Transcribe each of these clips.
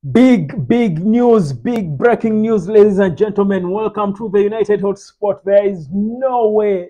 Big news, big breaking news, ladies and gentlemen. Welcome to the United Hotspot. There is no way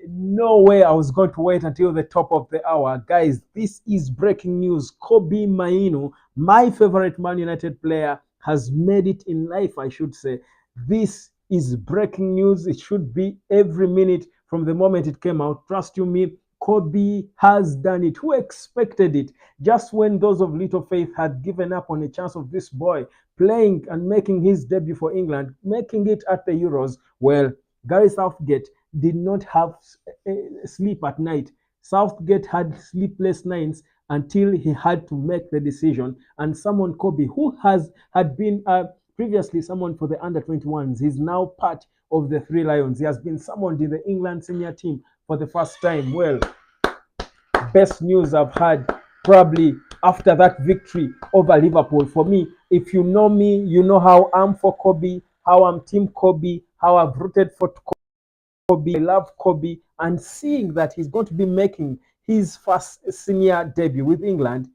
I was going to wait until the top of the hour. Guys, this is breaking news. Kobbie Mainoo, my favorite Man United player, has made it in life, I should say. This is breaking news. It should be every minute from the moment it came out. Trust you me, Kobie has done it. Who expected it? Just when those of little faith had given up on a chance of this boy playing and making his debut for England, making it at the Euros, well, Gary Southgate did not have sleep at night. Southgate had sleepless nights until he had to make the decision and summon Kobie, who had been previously summoned for the under 21s. He's now part of the Three Lions. He has been summoned in the England senior team for the first time. Well, best news I've had probably after that victory over Liverpool. For me, if you know me, you know how I'm for Kobie, how I'm team Kobie, how I've rooted for Kobie. I love Kobie, and seeing that he's going to be making his first senior debut with England,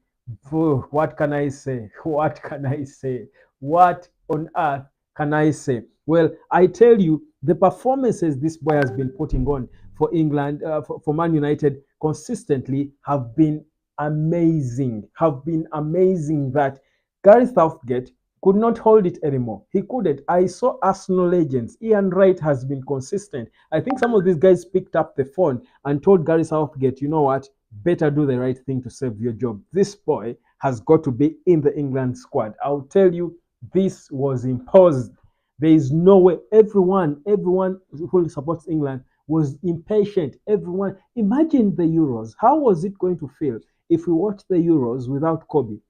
what can I say? What can I say? What on earth can I say? Well, I tell you, the performances this boy has been putting on for England, for Man United consistently have been amazing. Have been amazing that Gary Southgate could not hold it anymore. He couldn't. I saw Arsenal legends. Ian Wright has been consistent. I think some of these guys picked up the phone and told Gary Southgate, you know what, better do the right thing to save your job. This boy has got to be in the England squad. I'll tell you, this was imposed. There is no way. Everyone who supports England was impatient. Everyone, imagine the Euros. How was it going to feel if we watched the Euros without Kobie?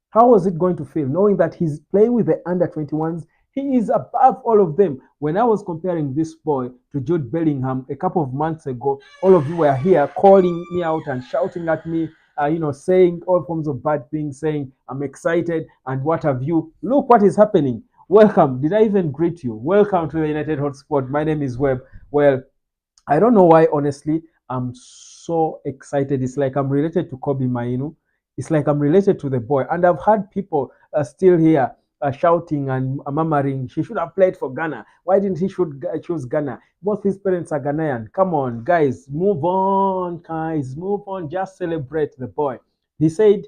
How was it going to feel knowing that he's playing with the under 21s? He is above all of them. When I was comparing this boy to Jude Bellingham a couple of months ago, all of you were here calling me out and shouting at me, saying all forms of bad things, saying I'm excited and what have you. Look what is happening. Welcome. Did I even greet you? Welcome to the United Hotspot. My name is Webb. Well, I don't know why, honestly, I'm so excited. It's like I'm related to Kobbie Mainoo. It's like I'm related to the boy. And I've had people still here shouting and murmuring, she should have played for Ghana. Why didn't he choose Ghana? Both his parents are Ghanaian. Come on, guys, move on, guys, move on. Just celebrate the boy. He said,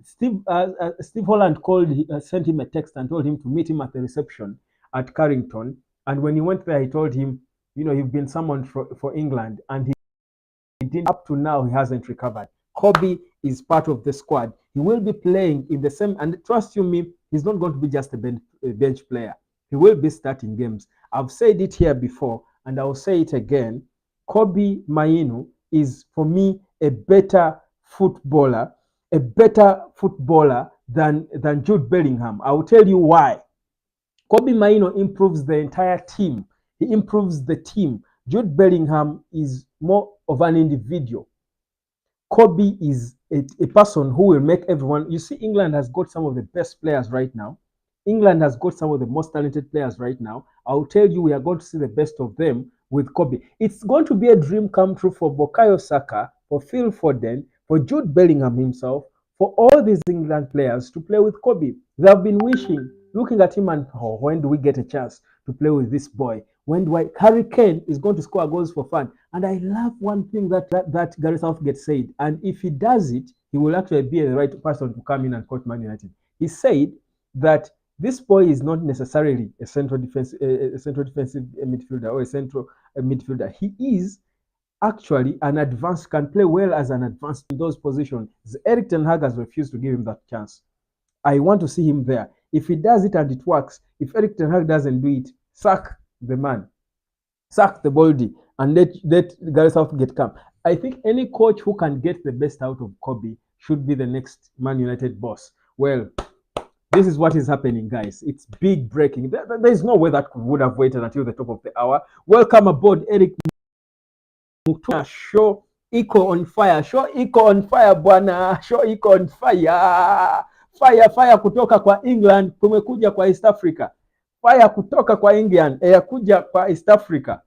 Steve Holland sent him a text and told him to meet him at the reception at Carrington. And when he went there, he told him, you've been summoned for England, and he didn't. Up to now, he hasn't recovered. Kobie is part of the squad. He will be playing in the same, and trust you me, he's not going to be just a bench player. He will be starting games. I've said it here before, and I'll say it again. Kobbie Mainoo is, for me, a better footballer than Jude Bellingham. I will tell you why. Kobbie Mainoo improves the entire team. He improves the team. Jude Bellingham is more of an individual. Kobie is a person who will make everyone. You see, England has got some of the best players right now. England has got some of the most talented players right now. I'll tell you, we are going to see the best of them with Kobie. It's going to be a dream come true for Bukayo Saka, for Phil Foden, for Jude Bellingham himself, for all these England players to play with Kobie. They have been wishing, looking at him and, when do we get a chance to play with this boy? When do Harry Kane is going to score goals for fun? And I love one thing that Gary Southgate said, and if he does it, he will actually be the right person to come in and coach Man United. He said that this boy is not necessarily a central defensive midfielder or a central midfielder. He is actually an advanced, can play well as an advanced in those positions. Eric Ten Hag has refused to give him that chance. I want to see him there. If he does it and it works, if Eric Ten Hag doesn't do it, sack the man, sack the Baldy, and let Gary Southgate come. I think any coach who can get the best out of Kobie should be the next Man United boss. Well, this is what is happening, guys. It's big breaking. There is no way that would have waited until the top of the hour. Welcome aboard, Eric Mutuna. Show iko on fire. Show iko on fire, bwana. Show iko on fire. Fire kutoka kwa England kumekuja kwa East Africa. Fire kutoka kwa England kuja kwa East Africa.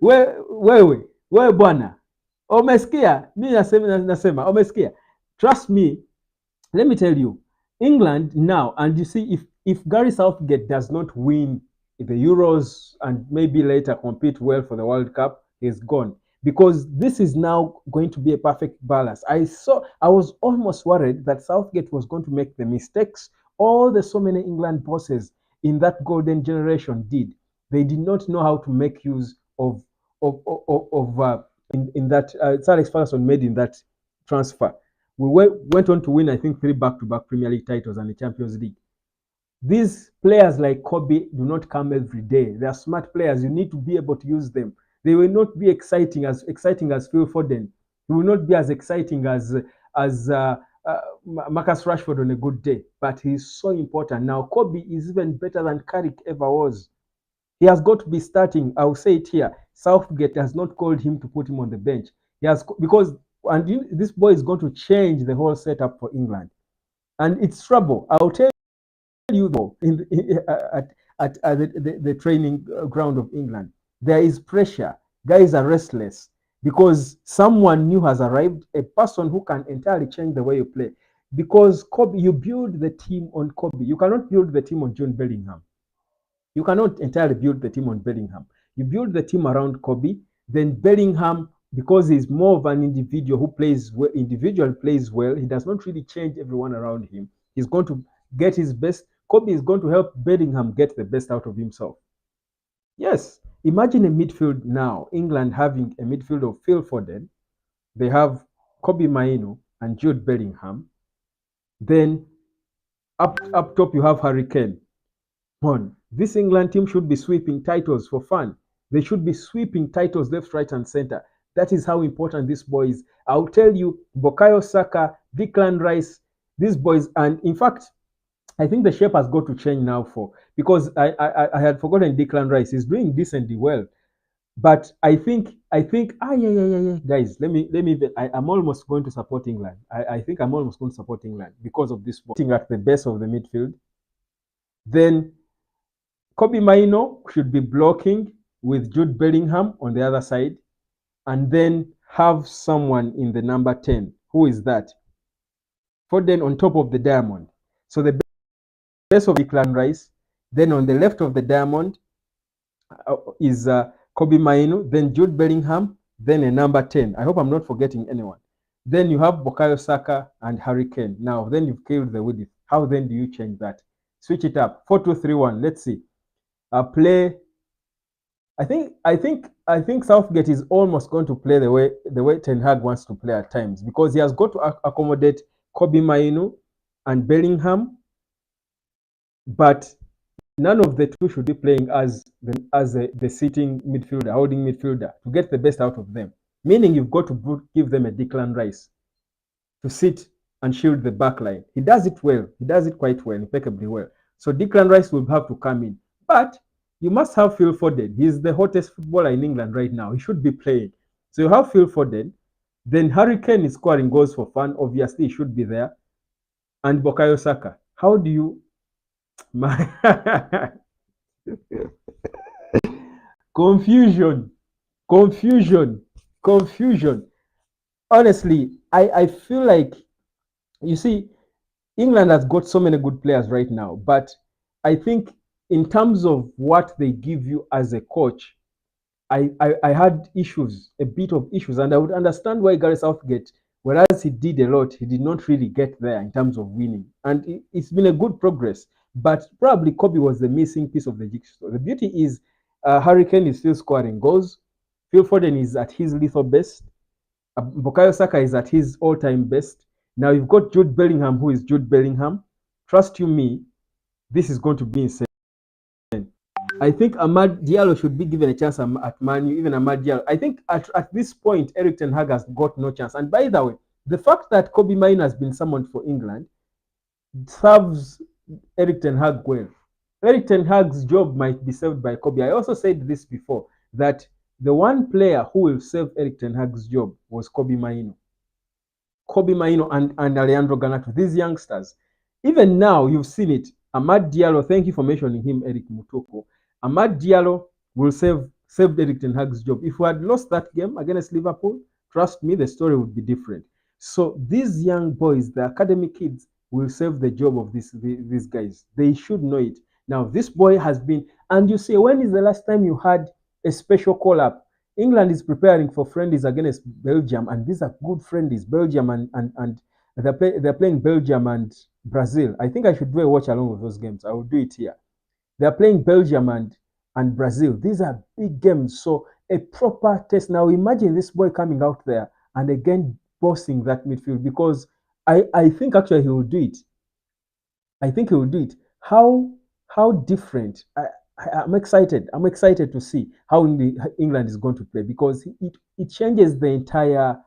Wewe bwana, umesikia? Mimi nasema umesikia? Trust me, let me tell you, England now, and you see, if Gary Southgate does not win the Euros and maybe later compete well for the World Cup, he's gone. Because this is now going to be a perfect balance. I was almost worried that Southgate was going to make the mistakes all the so many England bosses in that golden generation did. They did not know how to make use of in that Sir Alex Ferguson made in that transfer. Went on to win, I think, 3 back-to-back Premier League titles and the Champions League. These players like Kobie do not come every day. They are smart players. You need to be able to use them. They will not be exciting as Phil Foden. He will not be as exciting as Marcus Rashford on a good day. But he's so important. Now, Kobie is even better than Carrick ever was. He has got to be starting. I'll say it here. Southgate has not called him to put him on the bench. He has because this boy is going to change the whole setup for England, and it's trouble. I'll tell you though, at the training ground of England, there is pressure. Guys are restless because someone new has arrived, a person who can entirely change the way you play. Because Kobie, you build the team on Kobie. You cannot build the team on Jude Bellingham. You cannot entirely build the team on Bellingham. You build the team around Kobie. Then Bellingham, because he's more of an individual who plays well, individual plays well, he does not really change everyone around him. He's going to get his best. Kobie is going to help Bellingham get the best out of himself. Yes, imagine a midfield now. England having a midfield of Phil Foden. They have Kobbie Mainoo and Jude Bellingham. Then up top you have Harry Kane. On. This England team should be sweeping titles for fun. They should be sweeping titles left, right, and center. That is how important this boy is. I'll tell you, Bukayo Saka, Declan Rice, these boys, and in fact, I think the shape has got to change now because I had forgotten Declan Rice. He's doing decently well. But I think yeah, guys, I'm almost going to support England. I think I'm almost going to support England because of this sitting at the base of the midfield. Then Kobbie Mainoo should be blocking with Jude Bellingham on the other side, and then have someone in the number 10. Who is that? Foden on top of the diamond. So the base of Declan Rice. Then on the left of the diamond is Kobbie Mainoo, then Jude Bellingham, then a number 10. I hope I'm not forgetting anyone. Then you have Bukayo Saka and Harry Kane. Now, then you've killed the width. How then do you change that? Switch it up. 4-2-3-1. Let's see. Play. I think Southgate is almost going to play the way Ten Hag wants to play at times, because he has got to accommodate Kobbie Mainoo and Bellingham, but none of the two should be playing as the sitting midfielder, holding midfielder, to get the best out of them. Meaning you've got to give them a Declan Rice to sit and shield the back line. He does it well. He does it quite well, impeccably well. So Declan Rice will have to come in. But you must have Phil Foden. He's the hottest footballer in England right now. He should be playing. So you have Phil Foden. Then Harry Kane is scoring goals for fun. Obviously, he should be there. And Bukayo Saka. How do you... Confusion. Honestly, I feel like, you see, England has got so many good players right now, but I think in terms of what they give you as a coach, I had issues, a bit of issues, and I would understand why Gareth Southgate, whereas he did a lot, he did not really get there in terms of winning. And it's been a good progress, but probably Kobie was the missing piece of the jigsaw. The beauty is Harry Kane is still scoring goals. Phil Foden is at his lethal best. Bukayo Saka is at his all-time best. Now you've got Jude Bellingham, who is Jude Bellingham. Trust you me, this is going to be insane. I think Amad Diallo should be given a chance at Man U, even Amad Diallo. I think at this point, Eric Ten Hag has got no chance. And by the way, the fact that Kobbie Mainoo has been summoned for England serves Eric Ten Hag well. Eric Ten Hag's job might be saved by Kobie. I also said this before, that the one player who will save Eric Ten Hag's job was Kobbie Mainoo. Kobbie Mainoo and Alejandro Garnacho, these youngsters. Even now, you've seen it. Amad Diallo, thank you for mentioning him, Eric Mutoko. Amad Diallo will save Eric Ten Hag's job. If we had lost that game against Liverpool, trust me, the story would be different. So these young boys, the academy kids, will save the job of these guys. They should know it. Now, this boy has been, and you say, when is the last time you had a special call up? England is preparing for friendlies against Belgium, and these are good friendlies. Belgium and they're playing Belgium and Brazil. I think I should do a watch along with those games. I will do it here. They're playing Belgium and Brazil. These are big games. So a proper test. Now imagine this boy coming out there and again bossing that midfield, because I think actually he will do it. I think he will do it. How different? I'm excited. I'm excited to see how England is going to play, because it changes the entire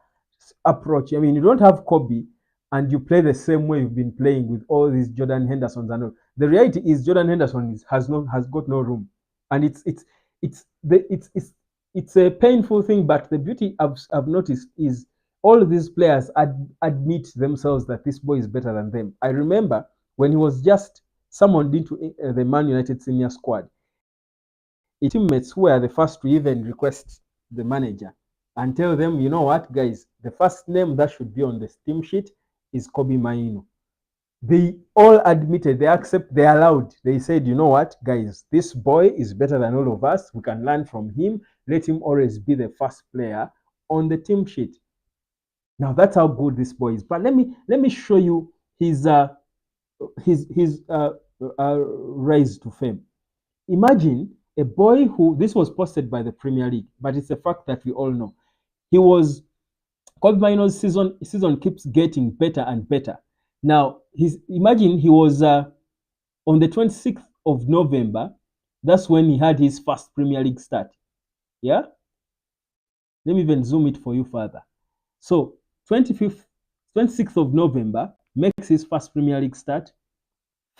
approach. I mean, you don't have Kobie and you play the same way you've been playing with all these Jordan Hendersons and all. The reality is Jordan Henderson has got no room, and it's a painful thing. But the beauty I've noticed is all these players admit themselves that this boy is better than them. I remember when he was just summoned into the Man United senior squad, his teammates were the first to even request the manager and tell them, you know what, guys, the first name that should be on the team sheet is Kobbie Mainoo. They all admitted, they accept, they allowed. They said, you know what, guys, this boy is better than all of us. We can learn from him. Let him always be the first player on the team sheet. Now that's how good this boy is. But let me show you his rise to fame. Imagine a boy who, this was posted by the Premier League, but it's a fact that we all know. Kobbie Mainoo's season keeps getting better and better. Now, imagine he was on the 26th of November. That's when he had his first Premier League start. Yeah? Let me even zoom it for you further. So, 26th of November makes his first Premier League start.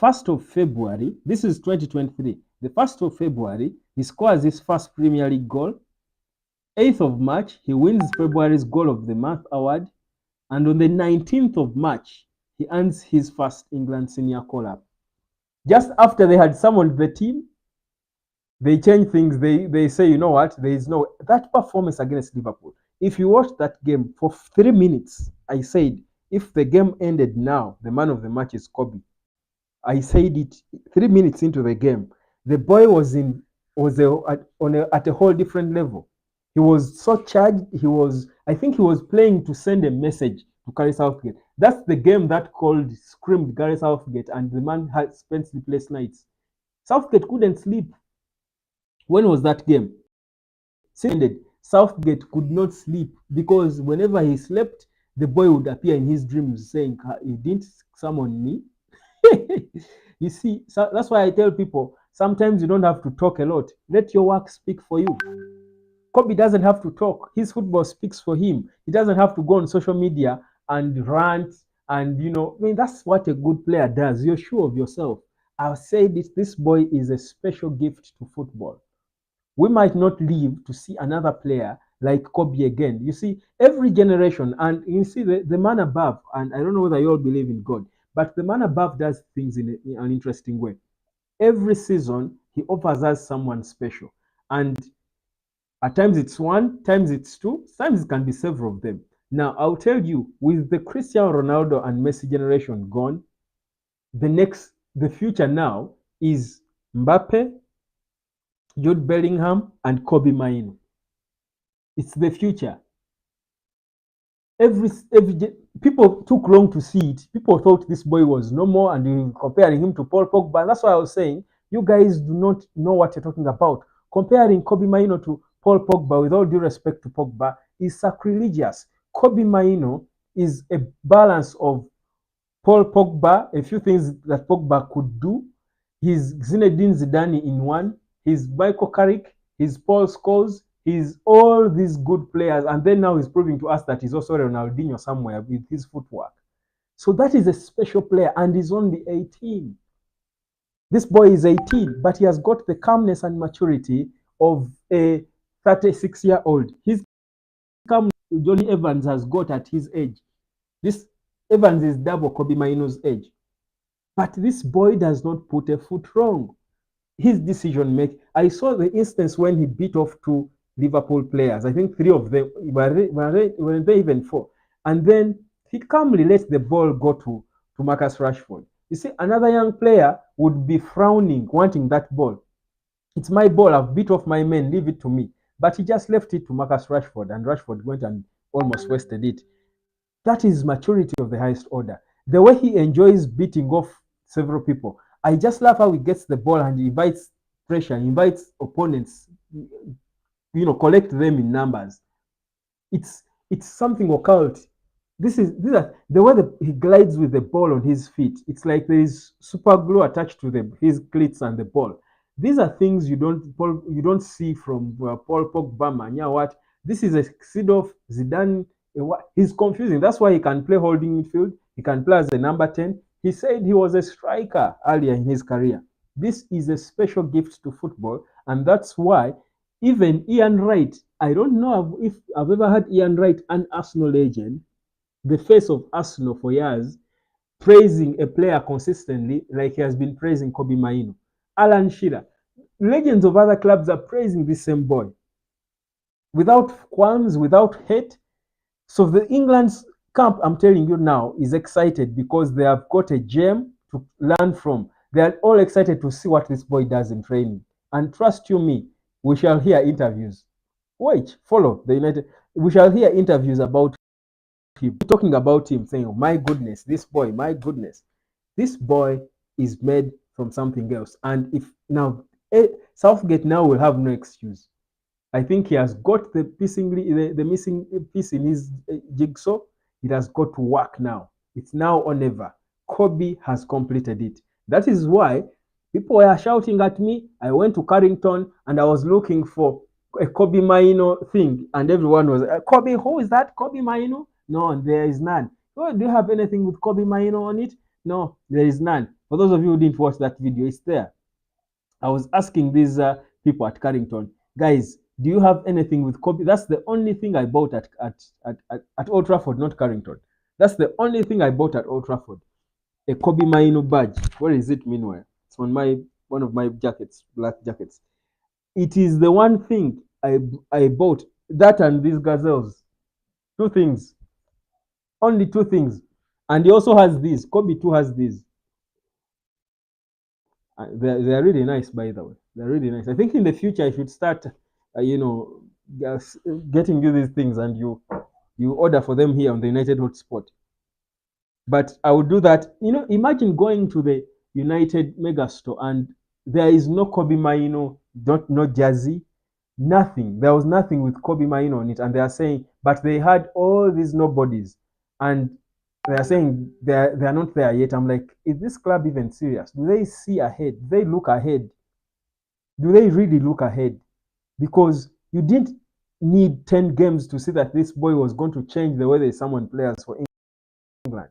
1st of February, this is 2023. The 1st of February, he scores his first Premier League goal. 8th of March, he wins February's Goal of the Month award. And on the 19th of March, he earns his first England senior call-up. Just after they had summoned the team, they change things. They say, you know what, there is no, that performance against Liverpool. If you watch that game for 3 minutes, I said, if the game ended now, the man of the match is Kobie. I said it 3 minutes into the game. The boy was at a whole different level. He was so charged. I think he was playing to send a message to Gareth Southgate. That's the game that screamed Gareth Southgate, and the man had spent sleepless nights. Southgate couldn't sleep. When was that game? Southgate could not sleep, because whenever he slept, the boy would appear in his dreams saying, "You didn't summon me." You see, so that's why I tell people, sometimes you don't have to talk a lot. Let your work speak for you. Kobie doesn't have to talk. His football speaks for him. He doesn't have to go on social media and rant. And, I mean, that's what a good player does. You're sure of yourself. I'll say this boy is a special gift to football. We might not live to see another player like Kobie again. You see, every generation, and you see the man above, and I don't know whether you all believe in God, but the man above does things in an interesting way. Every season, he offers us someone special. And at times it's one, times it's two, times it can be several of them. Now, I'll tell you, with the Cristiano Ronaldo and Messi generation gone, the future now is Mbappe, Jude Bellingham, and Kobbie Mainoo. It's the future. People took long to see it. People thought this boy was no more, and you comparing him to Paul Pogba. That's why I was saying, you guys do not know what you're talking about. Comparing Kobbie Mainoo to Paul Pogba, with all due respect to Pogba, is sacrilegious. Kobbie Mainoo is a balance of Paul Pogba, a few things that Pogba could do. He's Zinedine Zidane in one. He's Michael Carrick. He's Paul Scholes. He's all these good players, and then now he's proving to us that he's also Ronaldinho somewhere with his footwork. So that is a special player, and he's only 18. This boy is 18, but he has got the calmness and maturity of a 36-year-old. His calmness Johnny Evans has got at his age. This Evans is double Kobbie Mainoo's age. But this boy does not put a foot wrong. His decision making. I saw the instance when he beat off two Liverpool players. I think 3 of them, were they even 4? And then he calmly let the ball go to to Marcus Rashford. You see, another young player would be frowning, wanting that ball. It's my ball. I've beat off my men. Leave it to me. But he just left it to Marcus Rashford, and Rashford went and almost wasted it. That is maturity of the highest order. The way he enjoys beating off several people. I just love how he gets the ball and he invites pressure, he invites opponents, collect them in numbers. It's something occult. These are the way he glides with the ball on his feet. It's like there is super glue attached to his cleats and the ball. These are things you don't see from Paul Pogba, Manya. What this is a Sidorf, Zidane. He's confusing. That's why he can play holding midfield. He can play as a number 10. He said he was a striker earlier in his career. This is a special gift to football, and that's why even Ian Wright, I don't know if I've ever had Ian Wright, an Arsenal legend, the face of Arsenal for years, praising a player consistently like he has been praising Kobbie Mainoo. Alan Shearer. Legends of other clubs are praising this same boy. Without qualms, without hate. So the England's camp, I'm telling you now, is excited because they have got a gem to learn from. They are all excited to see what this boy does in training. And trust you me, we shall hear interviews. Wait, follow the United. We shall hear interviews about him, talking about him, saying, oh, my goodness, this boy, my goodness. This boy is made from something else. And if now, Southgate now will have no excuse. I think he has got the missing piece in his jigsaw. It has got to work now. It's now or never. Kobie has completed it. That is why people were shouting at me. I went to Carrington and I was looking for a Kobbie Mainoo thing, and everyone was, Kobie, who is that? Kobbie Mainoo? No, there is none. Oh, do you have anything with Kobbie Mainoo on it? No, there is none. For those of you who didn't watch that video, it's there. I was asking these people at Carrington, guys, do you have anything with Kobie? That's the only thing I bought at Old Trafford, not Carrington. That's the only thing I bought at Old Trafford. A Kobbie Mainoo badge. Where is it meanwhile? It's on one of my jackets, black jackets. It is the one thing I bought. That and these gazelles. Two things. Only two things. And he also has these. Kobie too has these. They're really nice, by the way. They're really nice. I think in the future I should start, getting you these things, and you order for them here on the United Hotspot. But I would do that. Imagine going to the United Megastore and there is no Kobbie Mainoo, no jersey, nothing. There was nothing with Kobbie Mainoo on it, and they are saying, but they had all these nobodies, and they are saying they are not there yet. I'm like, is this club even serious? Do they see ahead? Do they look ahead? Do they really look ahead? Because you didn't need 10 games to see that this boy was going to change the way they summon players for England.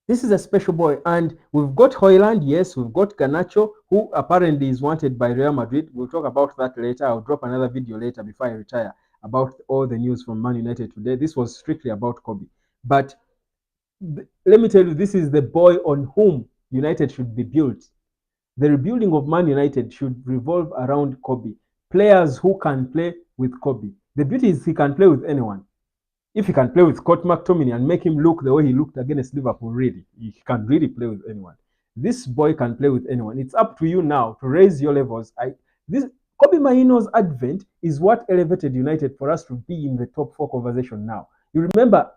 This is a special boy, and we've got Højlund, yes, we've got Garnacho, who apparently is wanted by Real Madrid. We'll talk about that later. I'll drop another video later before I retire about all the news from Man United today. This was strictly about Kobie. But let me tell you, this is the boy on whom United should be built. The rebuilding of Man United should revolve around Kobie. Players who can play with Kobie. The beauty is he can play with anyone. If he can play with Scott McTominay and make him look the way he looked against Liverpool, really, he can really play with anyone. This boy can play with anyone. It's up to you now to raise your levels. Kobbie Mainoo's advent is what elevated United for us to be in the top 4 conversation now. You remember,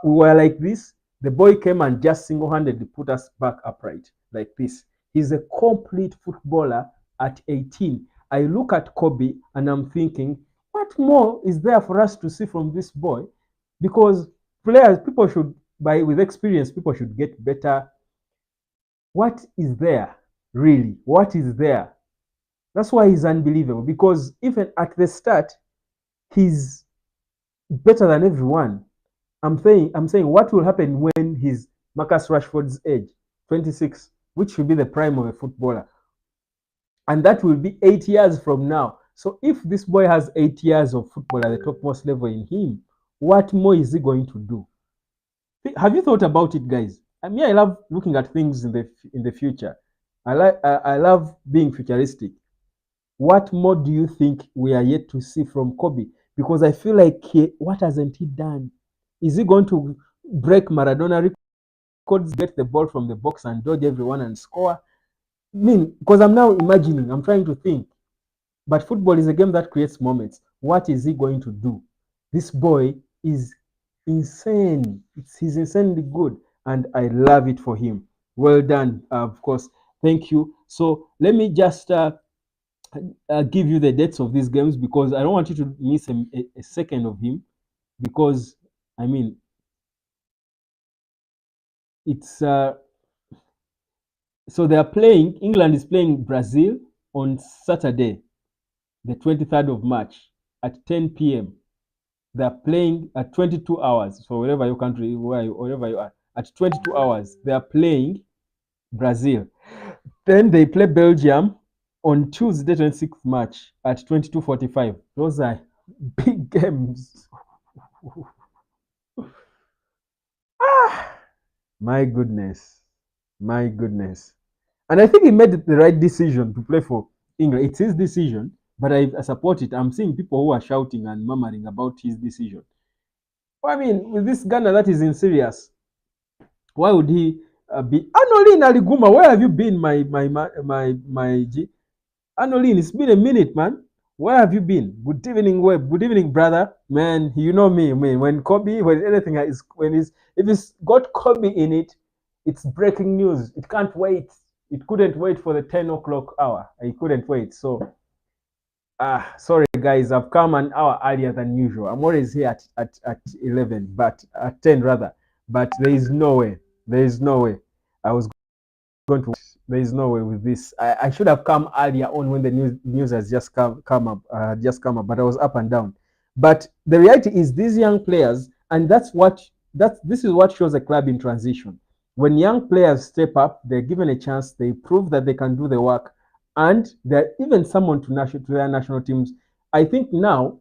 we were like this. The boy came and just single-handedly put us back upright like this. He's a complete footballer at 18. I look at Kobie and I'm thinking, what more is there for us to see from this boy? Because people should, with experience, people should get better. What is there, really? What is there? That's why he's unbelievable. Because even at the start, he's better than everyone. I'm saying, what will happen when he's Marcus Rashford's age, 26, which should be the prime of a footballer? And that will be 8 years from now. So if this boy has 8 years of football at the topmost level in him, what more is he going to do? Have you thought about it, guys? I mean, I love looking at things in the future. I love being futuristic. What more do you think we are yet to see from Kobie? Because I feel like what hasn't he done? Is he going to break Maradona record? records, get the ball from the box and dodge everyone and score. I mean, because I'm now imagining, I'm trying to think. But football is a game that creates moments. What is he going to do? This boy is insane. He's insanely good, and I love it for him. Well done, of course. Thank you. So let me just give you the dates of these games because I don't want you to miss a second of him because I mean it's so they are playing. England is playing Brazil on Saturday, the 23rd of March at 10 p.m. They are playing at 22 hours. So wherever your country, wherever you are, at 22 hours, they are playing Brazil. Then they play Belgium on Tuesday, 26th March at 22:45. Those are big games. My goodness. My goodness. And I think he made the right decision to play for England. It's his decision, but I support it. I'm seeing people who are shouting and murmuring about his decision. Well, I mean, with this Ghana that is in serious, why would he be? Anolin Aliguma, where have you been, my G? Anolin, it's been a minute, man. Where have you been? Good evening, Web. Good evening, brother. Man, you know me. Man, when Kobie, when anything is, when it's, if it's got Kobie in it, it's breaking news. It can't wait. It couldn't wait for the 10 o'clock hour. It couldn't wait. So, sorry, guys. I've come an hour earlier than usual. I'm always here at 11, but at 10 rather. But there is no way. There is no way. I was going to. There is no way with this. I should have come earlier on when the news has just come up, but I was up and down. But the reality is, these young players, and this is what shows a club in transition. When young players step up, they're given a chance. They prove that they can do the work, and they're even summoned to their national teams. I think now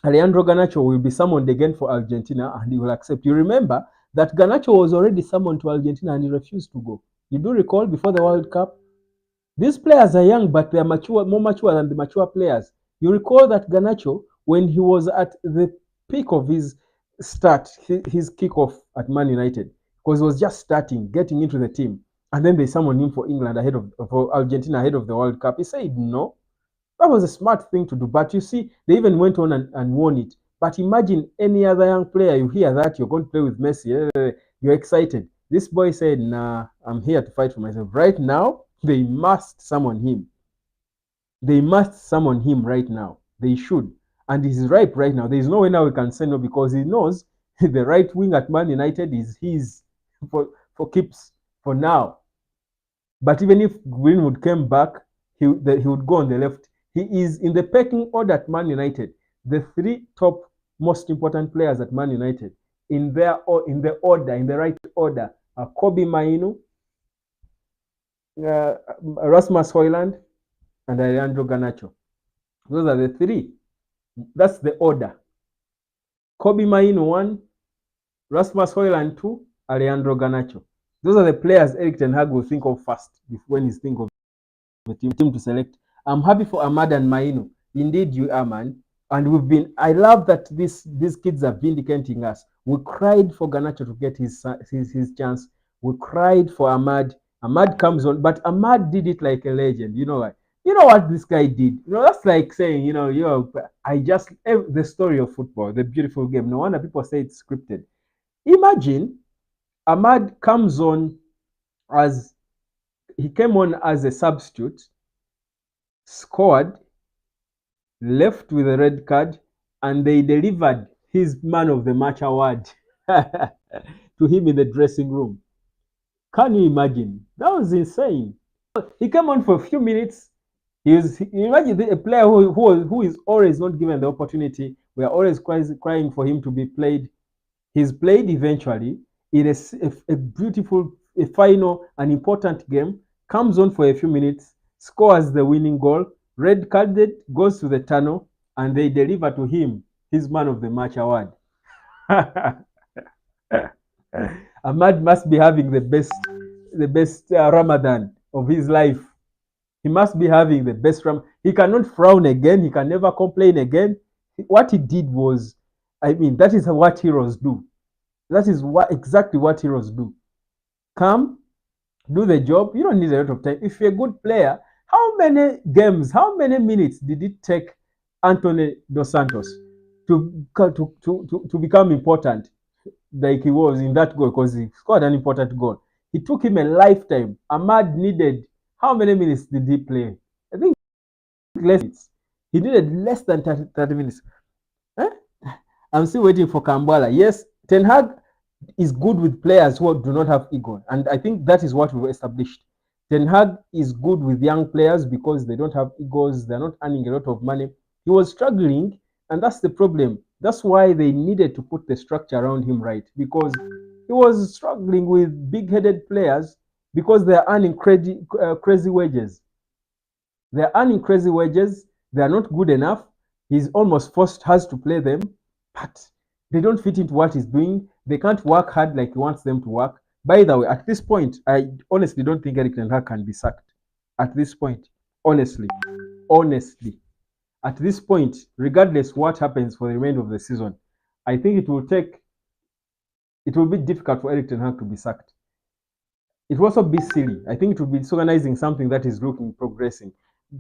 Alejandro Garnacho will be summoned again for Argentina, and he will accept. You remember that Garnacho was already summoned to Argentina and he refused to go. You do recall before the World Cup? These players are young, but they are mature, more mature than the mature players. You recall that Garnacho, when he was at the peak of his start, his kickoff at Man United, because he was just starting, getting into the team, and then they summoned him for England for Argentina ahead of the World Cup. He said no. That was a smart thing to do. But you see, they even went on and won it. But imagine any other young player, you hear that you're going to play with Messi, you're excited. This boy said, nah, I'm here to fight for myself. Right now, they must summon him. They must summon him right now. They should. And he's ripe right now. There's no way now we can say no because he knows the right wing at Man United is his for keeps for now. But even if Greenwood came back, he would go on the left. He is in the pecking order at Man United. The three top most important players at Man United in the right order are Kobbie Mainoo, Rasmus Højlund, and Alejandro Garnacho. Those are the three. That's the order. Kobbie Mainoo 1, Rasmus Højlund 2, Alejandro Garnacho. Those are the players Erik ten Hag will think of first when he's thinking of the team to select. I'm happy for Amad and Mainoo. Indeed, you are, man. And I love that these kids are vindicating us. We cried for Garnacho to get his chance. We cried for Amad. Amad comes on, but Amad did it like a legend. You know what? You know what this guy did? You know, that's like saying, the story of football, the beautiful game. No wonder people say it's scripted. Imagine Amad comes on he came on as a substitute, scored, left with a red card, and they delivered his man of the match award to him in the dressing room. Can you imagine? That was insane. He came on for a few minutes. Imagine a player who is always not given the opportunity. We are always crying for him to be played. He's played eventually in a beautiful, a final, an important game, comes on for a few minutes, scores the winning goal, red carded, goes to the tunnel, and they deliver to him his man of the match award. Amad must be having the best Ramadan of his life. He must be having the best Ramadan. He cannot frown again. He can never complain again. What he did was, that is what heroes do. That is exactly what heroes do. come, do the job. You don't need a lot of time. If you're a good player, how many games, how many minutes did it take Anthony Dos Santos to become important like he was in that goal because he scored an important goal? It took him a lifetime. Ahmad needed, how many minutes did he play? I think less minutes. He needed less than 30 minutes. Eh? I'm still waiting for Kambwala. Yes, Ten Hag is good with players who do not have ego, and I think that is what we've established. Ten Hag is good with young players because they don't have egos, they're not earning a lot of money. He was struggling, and that's the problem. That's why they needed to put the structure around him right, because he was struggling with big-headed players because they're earning crazy wages. They're earning crazy wages. They are not good enough. He's almost forced has to play them, but they don't fit into what he's doing. They can't work hard like he wants them to work. By the way, at this point, I honestly don't think Eric Ten Hag can be sacked. At this point, honestly, at this point, regardless what happens for the remainder of the season, I think it will be difficult for Eric Ten Hag to be sacked. It will also be silly. I think it will be disorganizing something that is looking progressing.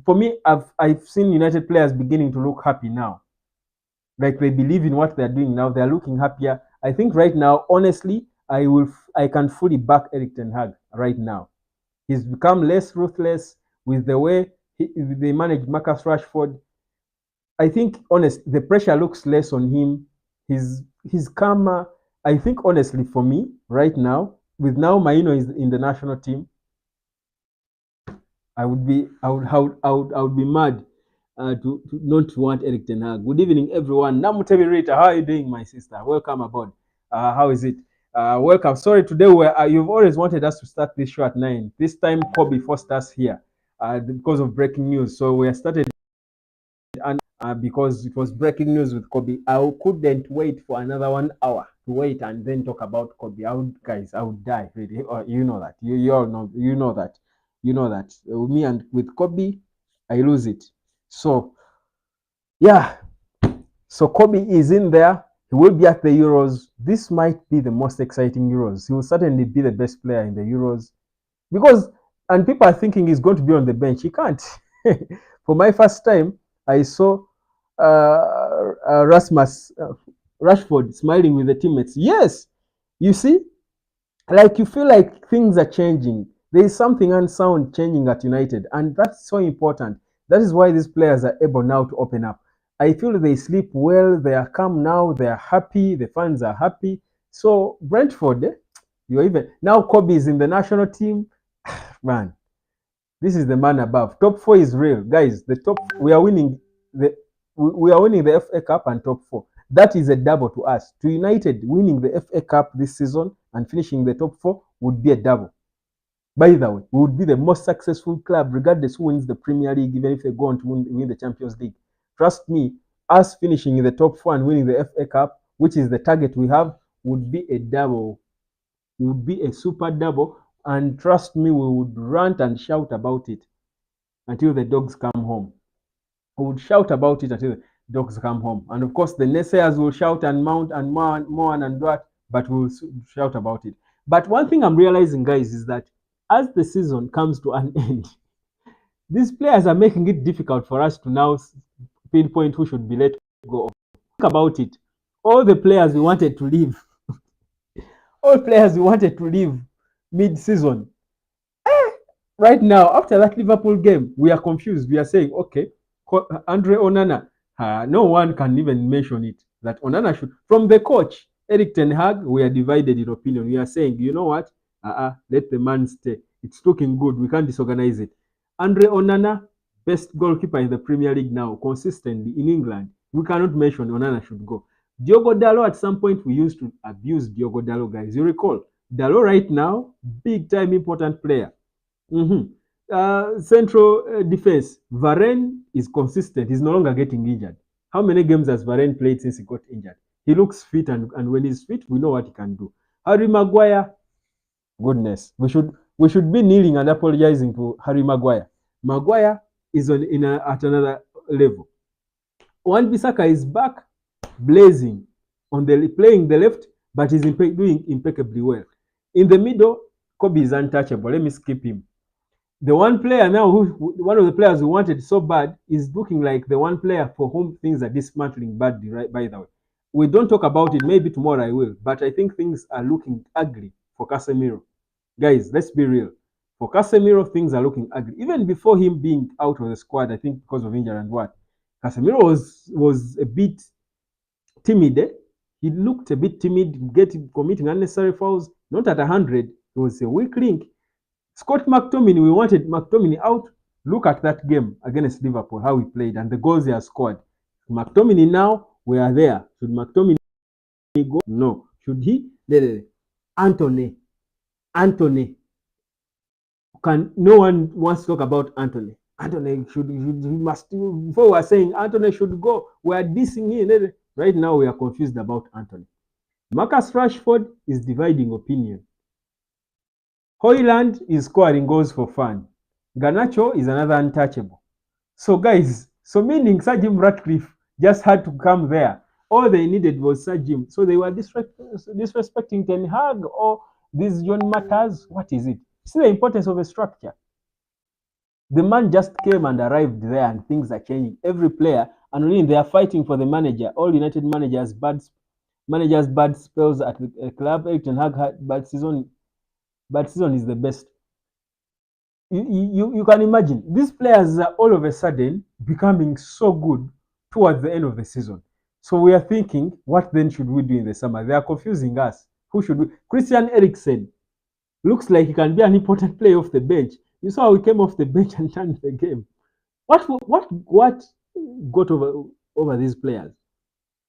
For me, I've seen United players beginning to look happy now. Like they believe in what they're doing now. They're looking happier. I think right now, honestly, I can fully back Eric Ten Hag right now. He's become less ruthless with the way they manage Marcus Rashford. I think the pressure looks less on him. He's calmer. I think honestly for me right now, with now Mainoo is in the national team, I would be mad to not want Eric Ten Hag. Good evening, everyone. Namutemi Rita, how are you doing, my sister? Welcome aboard. How is it? Welcome. Sorry, today you've always wanted us to start this show at 9. This time, Kobie forced us here because of breaking news. So we started and because it was breaking news with Kobie. I couldn't wait for another 1 hour to wait and then talk about Kobie. I would die. Really. You know that. You all know. You know that. You know that. Me and with Kobie, I lose it. So yeah. So Kobie is in there. He will be at the Euros. This might be the most exciting Euros. He will certainly be the best player in the Euros because, and people are thinking he's going to be on the bench. He can't. For my first time, I saw Rasmus Rashford smiling with the teammates. Yes, you see, like you feel like things are changing. There is something unsound changing at United, and that's so important. That is why these players are able now to open up. I feel they sleep well, they are calm now, they are happy, the fans are happy. So Brentford, you're even now Kobie is in the national team. Man, this is the man above. Top four is real, guys. The top we are winning we are winning the FA Cup and top four. That is a double to us. To United, winning the FA Cup this season and finishing the top four would be a double. By the way, we would be the most successful club, regardless who wins the Premier League, even if they go on to win the Champions League. Trust me, us finishing in the top four and winning the FA Cup, which is the target we have, would be a double. Would be a super double. And trust me, we would rant and shout about it until the dogs come home. We would shout about it until the dogs come home. And of course, the naysayers will shout and mount and mourn and what, but we'll shout about it. But one thing I'm realizing, guys, is that as the season comes to an end, these players are making it difficult for us to now pinpoint who should be let go of. Think about it. All the players we wanted to leave, all players we wanted to leave mid-season, right now, after that Liverpool game, we are confused. We are saying, okay, Andre Onana, no one can even mention it. That Onana should, from the coach, Eric Ten Hag, we are divided in opinion. We are saying, you know what? Let the man stay. It's looking good. We can't disorganize it. Andre Onana, best goalkeeper in the Premier League now, consistently in England. We cannot mention Onana should go. Diogo Diallo, at some point, we used to abuse Diogo Diallo, guys. You recall? Diallo right now, big time important player. Central defense, Varane is consistent. He's no longer getting injured. How many games has Varane played since he got injured? He looks fit, and when he's fit, we know what he can do. Harry Maguire, goodness, we should be kneeling and apologizing to Harry Maguire. Maguire is at another level. Wan-Bissaka is back, blazing playing the left, but he's doing impeccably well. In the middle, Kobie is untouchable. Let me skip him. The one player now, one of the players who wanted so bad, is looking like the one player for whom things are dismantling badly, right? By the way, we don't talk about it. Maybe tomorrow I will, but I think things are looking ugly for Casemiro. Guys, let's be real. For Casemiro, things are looking ugly. Even before him being out of the squad, I think because of injury and what, Casemiro was a bit timid. He looked a bit timid, committing unnecessary fouls. Not at 100. He was a weak link. Scott McTominay, we wanted McTominay out. Look at that game against Liverpool, how he played and the goals he has scored. McTominay now, we are there. Should McTominay go? No. Should he? Anthony. No one wants to talk about Anthony. Anthony must, before we were saying Anthony should go, we are dissing him. Right now we are confused about Anthony. Marcus Rashford is dividing opinion. Højlund is scoring goals for fun. Garnacho is another untouchable. So guys, meaning Sir Jim Ratcliffe just had to come there. All they needed was Sir Jim. So they were disrespecting Ten Hag or these John Matters. What is it? See the importance of a structure. The man just came and arrived there and things are changing. Every player, and really they are fighting for the manager. All United managers bad spells at the club. Eric Ten Hag had bad season. Bad season is the best. You can imagine these players are all of a sudden becoming so good towards the end of the season. So we are thinking, what then should we do in the summer? They are confusing us. Who should we? Christian Eriksen looks like he can be an important player off the bench. You saw how he came off the bench and turned the game. What got over these players?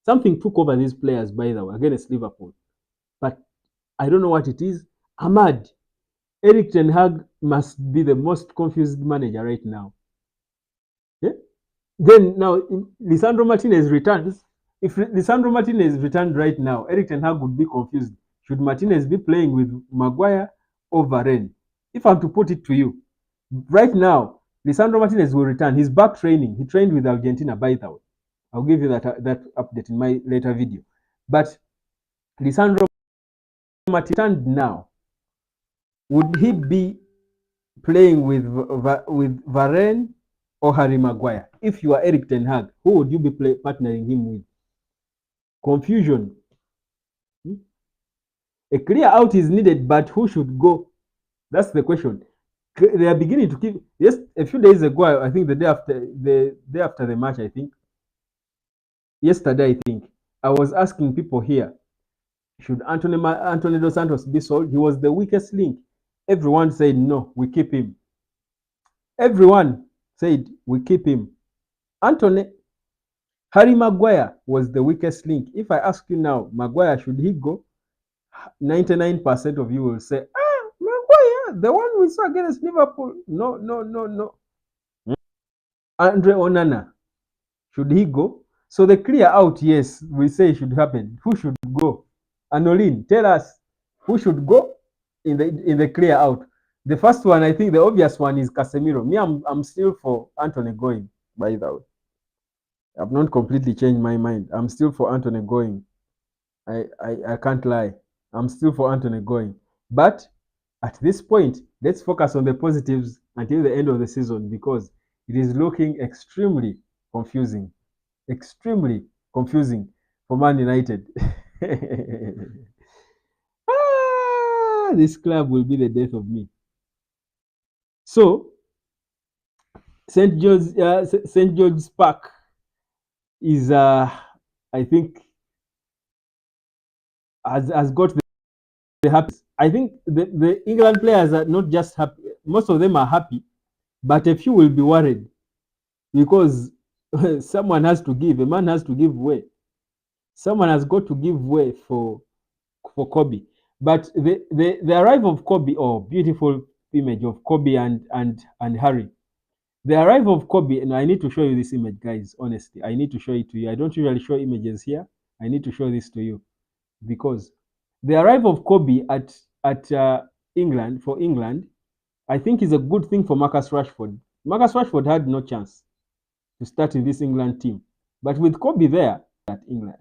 Something took over these players, by the way, against Liverpool. But I don't know what it is. Ahmad, Eric Ten Hag must be the most confused manager right now. Yeah? Then now, Lisandro Martinez returns. If Lisandro Martinez returned right now, Eric Ten Hag would be confused. Should Martinez be playing with Maguire or Varane? If I'm to put it to you, right now, Lisandro Martinez will return. He's back training. He trained with Argentina, by the way. I'll give you that update in my later video. But Lisandro Martinez now, would he be playing with Varane or Harry Maguire? If you are Eric Ten Hag, who would you be partnering him with? Confusion. A clear out is needed, but who should go? That's the question. They are beginning to keep. Yes, a few days ago, I think the day after the match, I think yesterday, I think I was asking people here, should Anthony Dos Santos be sold? He was the weakest link. Everyone said no, we keep him. Everyone said we keep him. Harry Maguire was the weakest link. If I ask you now, Maguire, should he go? 99% of you will say, Maguire, the one we saw against Liverpool. No. Andre Onana, should he go? So the clear out, yes, we say it should happen. Who should go? Anolin, tell us who should go in the clear out. The first one, I think the obvious one is Casemiro. Me, I'm still for Anthony going, by the way. I've not completely changed my mind. I'm still for Anthony going. I can't lie. I'm still for Anthony going. But at this point, let's focus on the positives until the end of the season because it is looking extremely confusing. Extremely confusing for Man United. This club will be the death of me. So, St. George's Park is, I think, has got the happy. I think the England players are not just happy. Most of them are happy, but a few will be worried because someone has to give. A man has to give way. Someone has got to give way for Kobie. But the arrival of Kobie, beautiful image of Kobie and Harry. The arrival of Kobie, and I need to show you this image, guys. Honestly, I need to show it to you. I don't usually show images here. I need to show this to you because the arrival of Kobie at England for England, I think is a good thing for Marcus Rashford. Marcus Rashford had no chance to start in this England team, but with Kobie there at England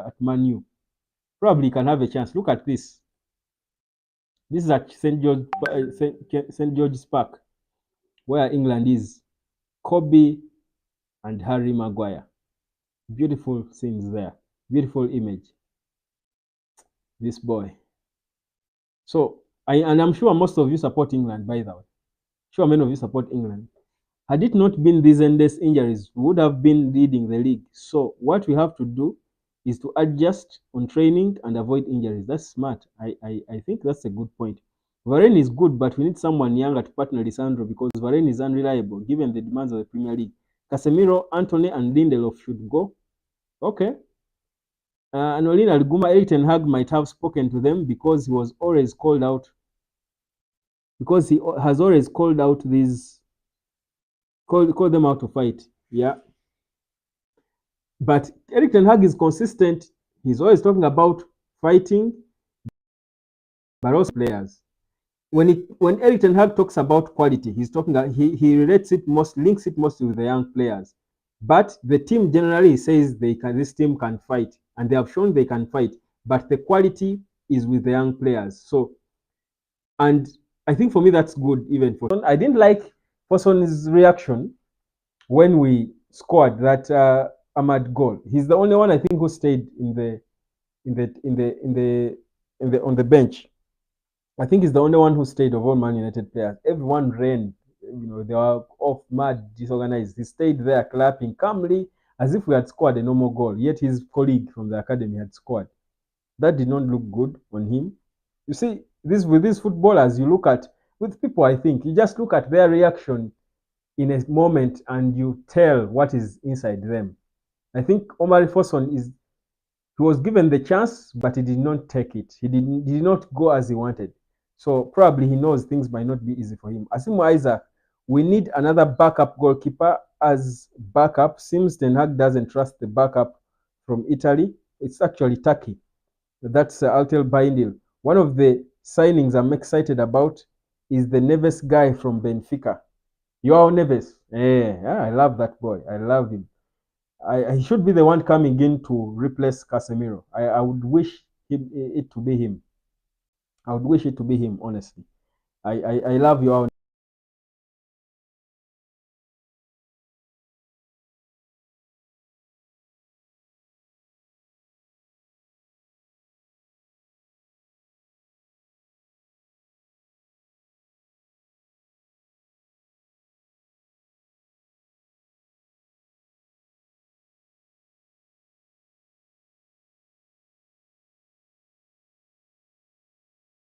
at Man U, probably can have a chance. Look at this. This is at St. George's Park, where England is. Kobbie and Harry Maguire. Beautiful scenes there. Beautiful image. This boy. So, and I'm sure most of you support England, by the way. Sure, many of you support England. Had it not been these endless injuries, we would have been leading the league. So, what we have to do is to adjust on training and avoid injuries. That's smart. I think that's a good point. Varane is good, but we need someone younger to partner Lisandro because Varane is unreliable given the demands of the Premier League. Casemiro, Antony, and Lindelof should go. Okay. Anolin Alguma, Eric Ten Hag might have spoken to them because he was always called out, because he has always called out these, called them out to fight. Yeah. But Eric Ten Hag is consistent. He's always talking about fighting, but also players. When Eric Ten Hag talks about quality, he's talking he relates it most, links it most with the young players. But the team generally says this team can fight, and they have shown they can fight. But the quality is with the young players. So, and I think for me that's good. Even for I didn't like Foson's reaction when we scored that Ahmad goal. He's the only one I think who stayed on the bench. I think he's the only one who stayed of all Man United players. Everyone ran, they were off, mad, disorganized. He stayed there clapping calmly as if we had scored a normal goal. Yet his colleague from the academy had scored. That did not look good on him. You see, with these footballers, you look at, with people, I think, you just look at their reaction in a moment and you tell what is inside them. I think Omar Foson he was given the chance, but he did not take it. He did not go as he wanted. So probably he knows things might not be easy for him. Asimu Isaac, we need another backup goalkeeper as backup. Seems Ten Hag doesn't trust the backup from Italy. It's actually Turkey. That's Altel Bindil. One of the signings I'm excited about is the Neves guy from Benfica. Joao Neves. Yeah, I love that boy. I love him. I should be the one coming in to replace Casemiro. I would wish it to be him. I would wish it to be him, honestly. I love Joao